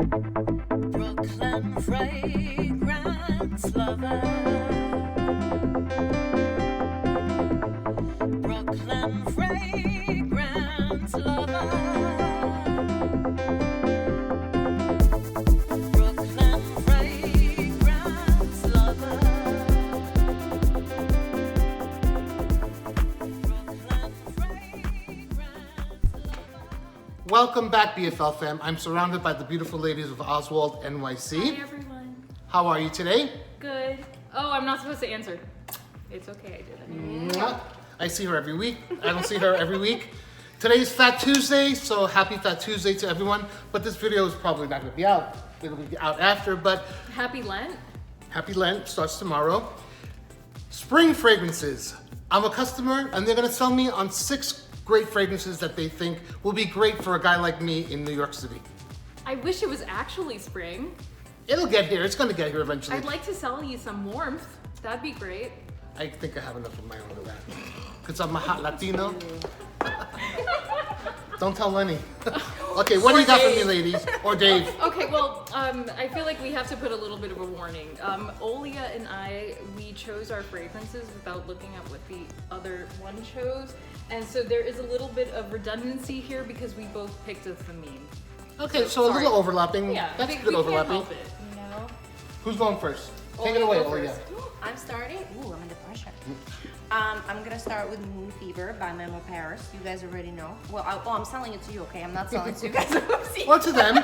Brooklyn fragrance lover. Brooklyn fragrance lover. Brooklyn fragrance lover. Brooklyn fragrance lover. Welcome back, BFL fam. I'm surrounded by the beautiful ladies of Osswald NYC. Hi everyone. How are you today? Good. Oh, I'm not supposed to answer. It's okay, I did it. Mwah. I see her every week. I don't see her every week. Today's Fat Tuesday, so happy Fat Tuesday to everyone. But this video is probably not going to be out. It'll be out after, but Happy Lent. happy Lent starts tomorrow. Spring fragrances. I'm a customer, and they're going to sell me on 6 great fragrances that they think will be great for a guy like me in New York City. I wish it was actually spring. It'll get here. It's going to get here eventually. I'd like to sell you some warmth. That'd be great. I think I have enough of my own of that. Because I'm a hot Latino. Don't tell Lenny. Okay, what do you got for me, ladies? Or Dave? Okay, well, I feel like we have to put a little bit of a warning. Olya and I, we chose our fragrances without looking at what the other one chose. And so there is a little bit of redundancy here because we both picked a Thameen. Okay, so a Sorry. little overlapping. Yeah, That's we good can't overlapping. help it. No. Who's going first? Take Olya, it away, go Olya. first. I'm starting. Ooh, I'm under pressure. I'm gonna start with Moon Fever by Memo Paris. You guys already know. Well, I'm selling it to you, okay? I'm not selling it to you guys. Or to them.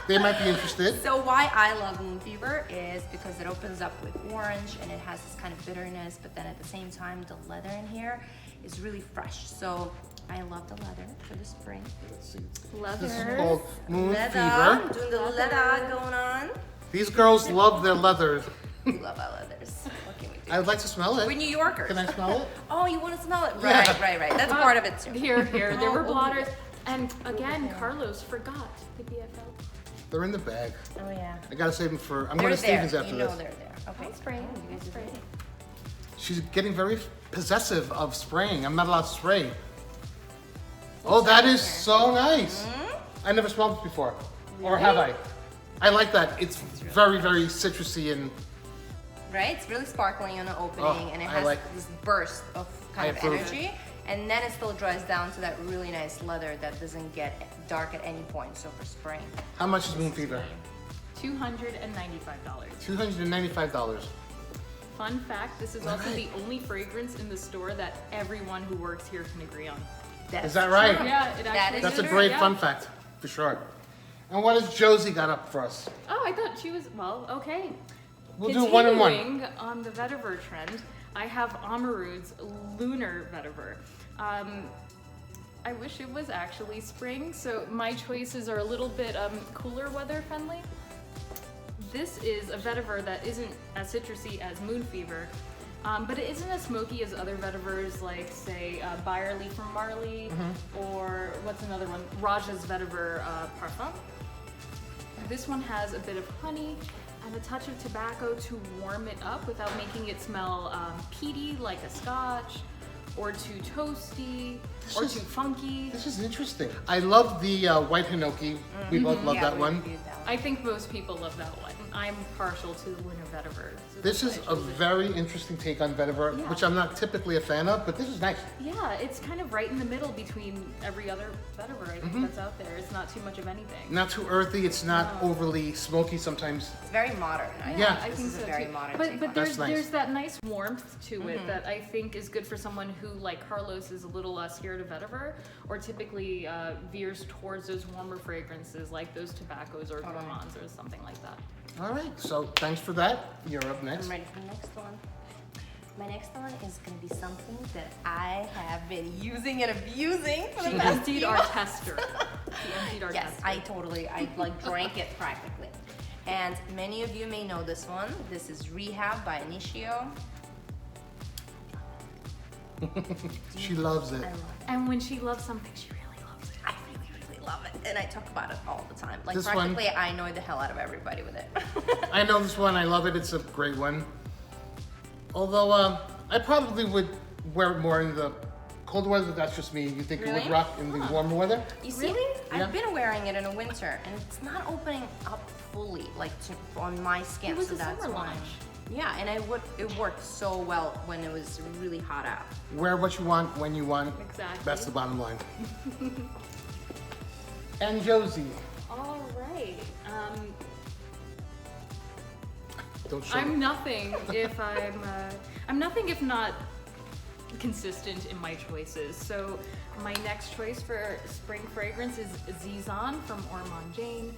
They might be interested. So why I love Moon Fever is because it opens up with orange and it has this kind of bitterness, but then at the same time, the leather in here is really fresh. So I love the leather for the spring. This is Leather. called Moon Leather, Fever. doing the leather going on. These girls love their leathers. We love our leathers. What can we do? I would like to smell We're it. New Yorkers. Can I smell it? Oh, you want to smell it? Yeah. Right. That's part of it too. Here, there were Oh, blotters. And again, Carlos forgot the BFL. They're in the bag. Oh yeah. I gotta save them for. I'm They're going to there. Stevens after You know this. they're there. Okay. I'll spray. Oh, you guys are ready. She's getting very possessive of spraying. I'm not allowed to spray. Oh, that is so nice. I never smelled it before. Or have I? I like that. It's very, very citrusy and Right? It's really sparkling on the opening, Oh, and it I has like- this burst of kind I of approve. energy, and then it still dries down to that really nice leather that doesn't get dark at any point. So for spring, how much is Moon Fever? $295. $295. Fun fact, this is also Alright. the only fragrance in the store that everyone who works here can agree on. Is that right? Yeah, it That actually is That's a is. great Yeah. fun fact, for sure. And what has Josie got up for us? Oh, I thought she was, well, okay. We'll do one and one. Continuing on the vetiver trend, I have Amouroud's Lunar vetiver. I wish it was actually spring, so my choices are a little bit cooler weather friendly. This is a vetiver that isn't as citrusy as Moon Fever, but it isn't as smoky as other vetivers like, say, Byerly from Marley, or what's another one? Raja's vetiver Parfums. This one has a bit of honey and a touch of tobacco to warm it up without making it smell peaty like a scotch, or too toasty, or is- too funky. This is interesting. I love the white Hinoki. We both love yeah, that we one. reviewed that one. I think most people love that one. I'm partial to the Lunar vetiver. So This that's is why a I chose it. very interesting take on vetiver, Yeah. which I'm not typically a fan of, but this is nice. Yeah, it's kind of right in the middle between every other vetiver I think that's out there. It's not too much of anything. Not too earthy. It's not No. overly smoky sometimes. It's very modern. Yeah. I This think is so a very too. modern But take but on there's That's nice. there's that nice warmth to it that I think is good for someone who, like Carlos, is a little scared of vetiver, or typically veers towards those warmer fragrances like those tobaccos or gourmands or something like that. All right, so thanks for that. You're up next. I'm ready for the next one. My next one is going to be something that I have been using and abusing for the She past emptied few our months. tester. She emptied our Yes, tester. I like drank it practically. And many of you may know this one. This is Rehab by Initio. She loves it. I love it. And when she loves something, she really loves it. I really love it. And I talk about it all the time. Like This one- practically I annoy the hell out of everybody with it. I know this one. I love it. It's a great one. Although I probably would wear it more in the Cold weather, that's just me. You think it Really? would rock in the warmer weather? You see, Really? Yeah. I've been wearing it in the winter, and it's not opening up fully, like on my skin. It was so a that's summer why. launch. Yeah, and it worked so well when it was really hot out. Wear what you want, when you want. Exactly. That's the bottom line. And Josie. All right. Don't show I'm nothing if not consistent in my choices. So my next choice for spring fragrance is Zizan from Ormonde Jayne.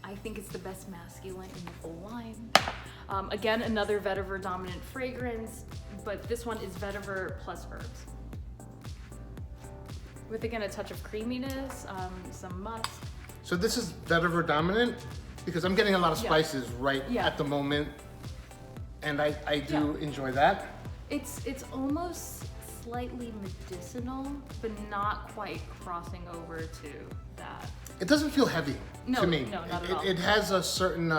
I think it's the best masculine in the whole line. Again, another vetiver dominant fragrance, but this one is vetiver plus herbs. With again a touch of creaminess, some musk. So this is vetiver dominant because I'm getting a lot of Yeah. spices right Yeah. at the moment, and I do enjoy that. It's almost slightly medicinal, but not quite crossing over to that. It doesn't feel heavy No, to me. no, not at all. It has a certain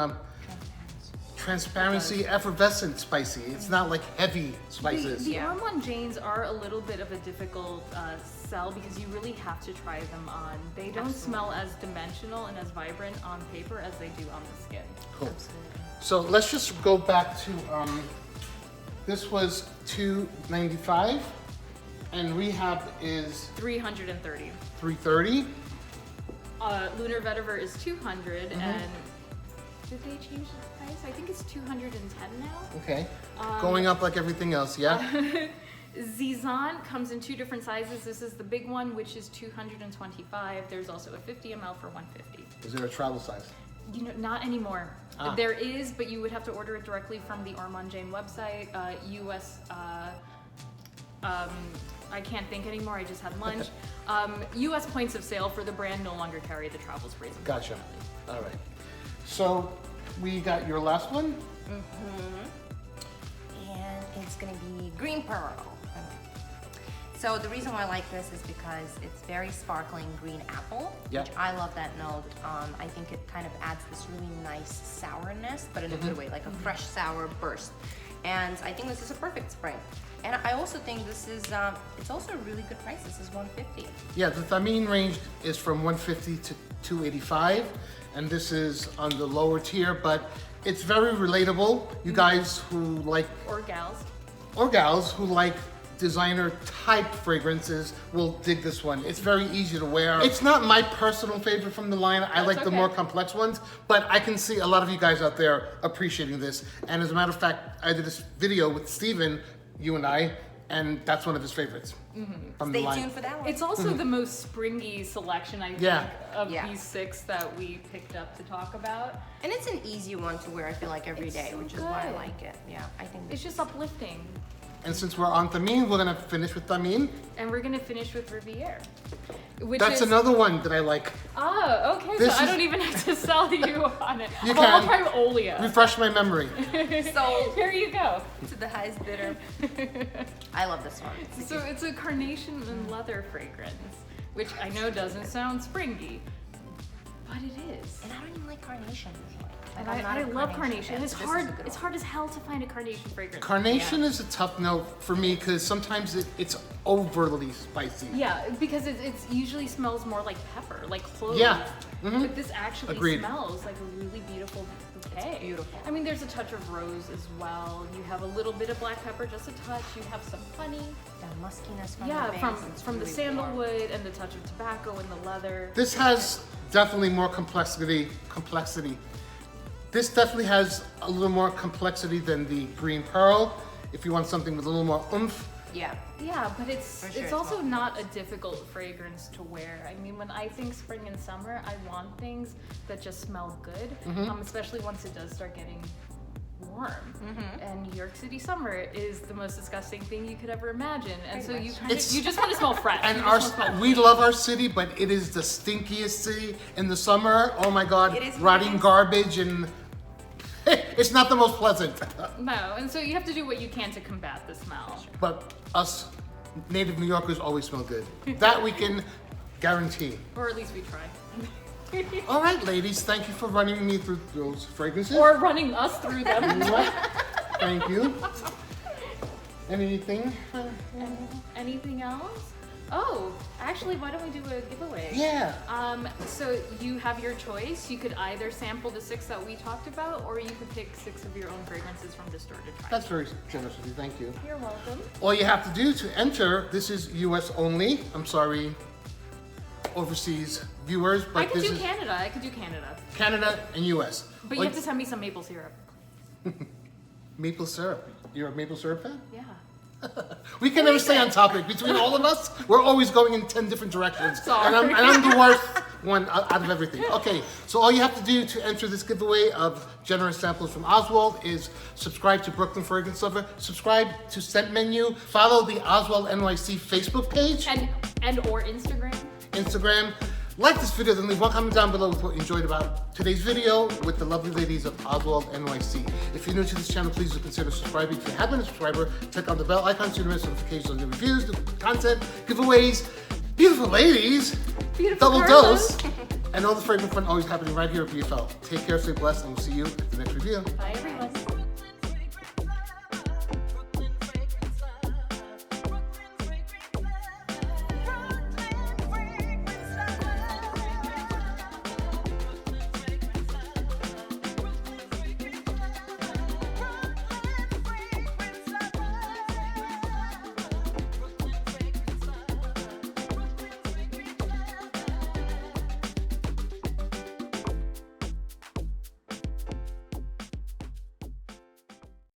transparency, effervescent spicy. It's not like heavy spices. The Yeah. Ormonde Jaynes are a little bit of a difficult sell because you really have to try them on. They don't smell as dimensional and as vibrant on paper as they do on the skin. Cool. So let's just go back to this was $295, and Rehab is 330. $330. Lunar Vetiver is 200, and did they change the price? I think it's 210 now. Okay. Going up like everything else, yeah. Zizan comes in two different sizes. This is the big one, which is 225. There's also a 50 ml for 150. Is there a travel size? You know, not anymore. Ah. There is, but you would have to order it directly from the Ormonde Jayne website. US, I can't think anymore. I just had lunch. US points of sale for the brand no longer carry the travel sprays. Gotcha. All right. So we got your last one. And it's gonna be green pearl. So the reason why I like this is because it's very sparkling green apple, Yep. which I love that note. I think it kind of adds this really nice sourness, but in a good way, like a fresh sour burst. And I think this is a perfect spring. And I also think this is, it's also a really good price. This is $150. Yeah, the Thameen range is from 150 to 285, and this is on the lower tier, but it's very relatable. You guys who like, Or gals. or gals who like designer type fragrances will dig this one. It's very easy to wear. It's not my personal favorite from the line. I like the okay. more complex ones, but I can see a lot of you guys out there appreciating this. And as a matter of fact, I did this video with Steven, you and I, and that's one of his favorites from the Stay line. tuned for that one. It's also the most springy selection, I think, Yeah. of Yeah. these 6 that we picked up to talk about. And it's an easy one to wear, I feel like, every It's day, so which is why I good. like it. Yeah, I think It's just uplifting. And since we're on Thameen, we're gonna finish with Thameen. And we're gonna finish with Riviere. Which That's is, another one that I like. Oh, okay, This so I is- don't even have to sell you on it. You Oh, I'll can. try Olya. Refresh my memory. so Here you go. to the highest bidder. I love this one. It's So it's a carnation and leather fragrance, which I know doesn't sound springy, but it is. And I don't even like carnation usually. And Like, I'm not I a love carnation. fan, It's so this is hard. a good It's one. hard as hell to find a carnation fragrance. Carnation is a tough note for me because sometimes it's overly spicy. Yeah, because it usually smells more like pepper, like cloves. Yeah, But this actually Agreed. smells like a really beautiful bouquet. It's beautiful. I mean, there's a touch of rose as well. You have a little bit of black pepper, just a touch. You have some honey. That muskiness from Yeah, the base, it's from the really warm. sandalwood and the touch of tobacco and the leather. This has definitely more complexity. This definitely has a little more complexity than the green pearl. If you want something with a little more oomph. Yeah. Yeah, but it's For sure, it's it's also welcome. not a difficult fragrance to wear. I mean, when I think spring and summer, I want things that just smell good, especially once it does start getting warm. And New York City summer is the most disgusting thing you could ever imagine, and so you kind of It's- you just want to smell fresh. And You our just wanna smell we love our city, but it is the stinkiest city in the summer. Oh my God, It is rotting nice. garbage and it's not the most pleasant. No, and so you have to do what you can to combat the smell. But us native New Yorkers always smell good. That we can guarantee. Or at least we try. All right, ladies, thank you for running me through those fragrances. Or running us through them. Thank you. Anything? Anything else? Oh, actually, why don't we do a giveaway? Yeah. So you have your choice. You could either sample the 6 that we talked about, or you could pick 6 of your own fragrances from the store to try. That's very generous of you. Thank you. You're welcome. All you have to do to enter, this is US only. I'm sorry, overseas viewers, but I could this do is Canada. I could do Canada. Canada and US. But you have to send me some maple syrup. Maple syrup. You're a maple syrup fan? Yeah. We can never stay on topic. Between all of us, we're always going in 10 different directions. Sorry. And I'm the worst one out of everything. Okay, so all you have to do to enter this giveaway of generous samples from Osswald is subscribe to Brooklyn Fragrance Lover, subscribe to Scent Menu, follow the Osswald NYC Facebook page, And or Instagram. Instagram. Like this video, then leave one comment down below with what you enjoyed about today's video with the lovely ladies of Osswald NYC. If you're new to this channel, please do consider subscribing. If you have been a subscriber, click on the bell icon so you don't miss notifications on new reviews, new content, giveaways, beautiful ladies, Beautiful double girls. dose, and all the fragrance fun always happening right here at BFL. Take care, stay blessed, and we'll see you at the next review. Bye, everyone.